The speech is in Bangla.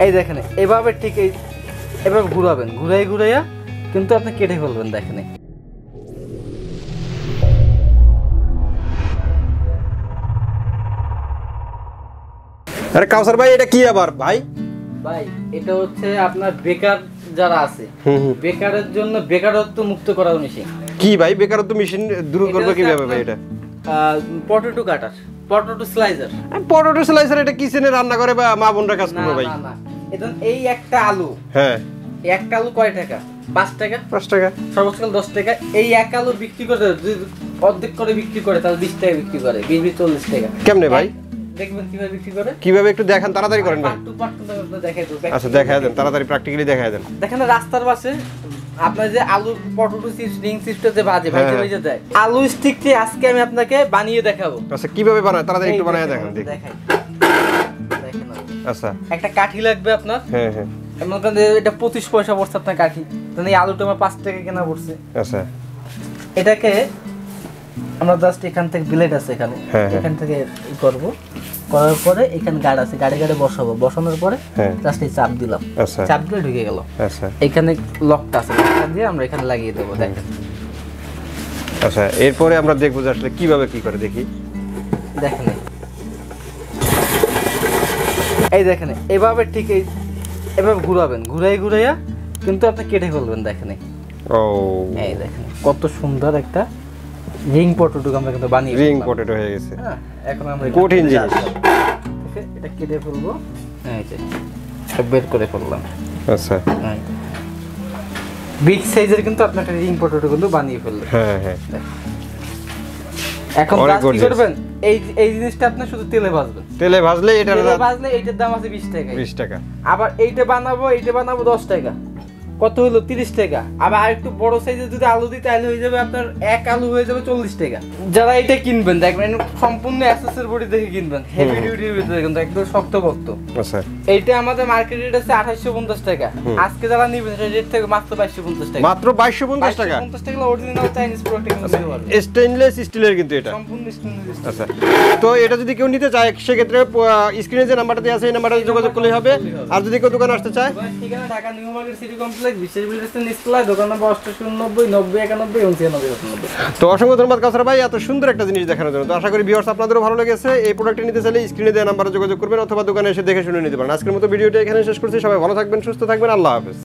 এই দেখেন এভাবে ঠিক এভাবে ঘুরাবেন, ঘুরাইয়া কিন্তু আপনি কেটে ফেলবেন। দেখেন আরে কাউসার ভাই এটা কি আবার ভাই? ভাই এটা হচ্ছে আপনার বেকার যারা আছে বেকারের জন্য বেকারত্ব মুক্ত করার মেশিন। কি ভাই বেকারত্ব মেশিন দূর করবে কিভাবে ভাই এটা? পটেটো কাটার, পটেটো স্লাইসার। পটেটো স্লাইসার এটা কিচেনে রান্না করে বা মা বোনরা কাজ করবে ভাই? না না, এটা এই একটা আলু, হ্যাঁ এই একটা আলু কয় টাকা? 5 টাকা। 5 টাকা, সর্বোচ্চ 10 টাকা। এই এক আলু বিক্রি করে যদি অর্ধেক করে বিক্রি করে তাহলে 20 টাকা বিক্রি করে, 20 40 টাকা। কেমনে ভাই? দেখবেন কিভাবে বিক্রি করে। কিভাবে একটু দেখান, তাড়াতাড়ি করেন ভাই। দেখাই দেব। আচ্ছা দেখায় দেন, তাড়াতাড়ি প্র্যাকটিক্যালি দেখায় দেন। দেখেন রাস্তার পাশে আপনার যে আলু পটেটো চিপস রিং চিপসটা যে ভাজে ভাজে দেয়, আলু স্টিকটি আজকে আমি আপনাকে বানিয়ে দেখাবো। আচ্ছা কিভাবে বানায় তাড়াতাড়ি একটু বানায় দেখান দেখি। দেখাই দেখেন। আচ্ছা একটা কাঠি লাগবে আপনার। হ্যাঁ হ্যাঁ, এমন করে এটা 25 পয়সা পড়ছে আপনার কাঠি। তাহলে এই আলুটা আমার 5 টাকা কেনা পড়ছে। আচ্ছা এটাকে আমরা জাস্ট এখান থেকে ব্লেড আছে এখানে, এখান থেকে করব, করার পরে এখানে গাড় আছে, গাড়ে বসাবো, বসানোর পরে জাস্ট এই চাপ দিলাম, চাপ দিলে ঢুকে গেল। আচ্ছা এখানে লকটা আছে, লকটা দিয়ে আমরা এখানে লাগিয়ে দেবো। দেখেন আচ্ছা এরপরে আমরা দেখবো যে আসলে কিভাবে কি করে দেখি। দেখেন এই দেখেন এভাবে ঠিক এভাবে ঘুরাবেন, ঘুরাইয়া কিন্তু আপনি কেটে ফেলবেন। দেখেন ও এই দেখেন কত সুন্দর একটা রিং পটেটো আমরা কিন্তু বানিয়ে রিং পটেটো হয়ে গেছে। হ্যাঁ এখন আমরা কঠিন জিনিস, এটা কেটে ফেলবো। হ্যাঁ এই যে বের করে ফেললাম। আচ্ছা বিগ সাইজের কিন্তু আপনি একটা রিং পটেটো কিন্তু বানিয়ে ফেললেন। হ্যাঁ হ্যাঁ, এখন কি করবেন, এই জিনিসটা আপনি শুধু তেলে ভাজবেন। তেলে ভাজলে এটার দাম আছে 20 টাকা। 20 টাকা। আবার এইটা বানাবো 10 টাকা। কত হলো? 30 টাকা। আবার আরেকটু বড় সাইজের যদি আলু দিই তাহলে হয়ে যাবে আপনার এক আলু হয়ে যাবে 40 টাকা। যারা এটা কিনবেন দেখবেন সম্পূর্ণ অ্যাসেসের বডি দেখে কিনবেন, হেভি ডিউটির ভিতরে কিন্তু একদম শক্তপোক্ত। আচ্ছা এইটা আমাদের মার্কেট রেট আছে 2850 টাকা। আজকে যারা নেবেন সেটা রেট থেকে মাত্র 2250 টাকা। মাত্র 2250 টাকা। 2250 টাকা অরিজিনাল চাইনিজ প্রোডাক্ট নিতে পারবেন। স্টেইনলেস স্টিলের কিন্তু এটা সম্পূর্ণ স্টেইনলেস। আচ্ছা তো এটা যদি কেউ নিতে চায় সেক্ষেত্রে স্ক্রিনে যে নাম্বারটা দেওয়া আছে এই নাম্বারে যোগাযোগ করলেই হবে। আর যদি কেউ দোকানে আসতে চায়, ঠিকানা Dhaka new market city complex, বিশেষ বিল্ডিং নিচতলায়, দোকান নম্বর 8890 90 91 99। তো অসংখ্য ধন্যবাদ কাউসার ভাই এত সুন্দর একটা জিনিস দেখানোর জন্য। তো আশা করি ভিউয়ার্স আপনাদেরও ভালো লেগেছে। এই প্রোডাক্টটি নিতে চাইলে স্ক্রিনে দেওয়া নাম্বারে যোগাযোগ করবেন অথবা দোকানে এসে দেখে শুনে নিতে পারেন। আজকের মতো ভিডিওটা এখানে শেষ করছি। সবাই ভালো থাকবেন, সুস্থ থাকবেন, আল্লাহ হাফেজ।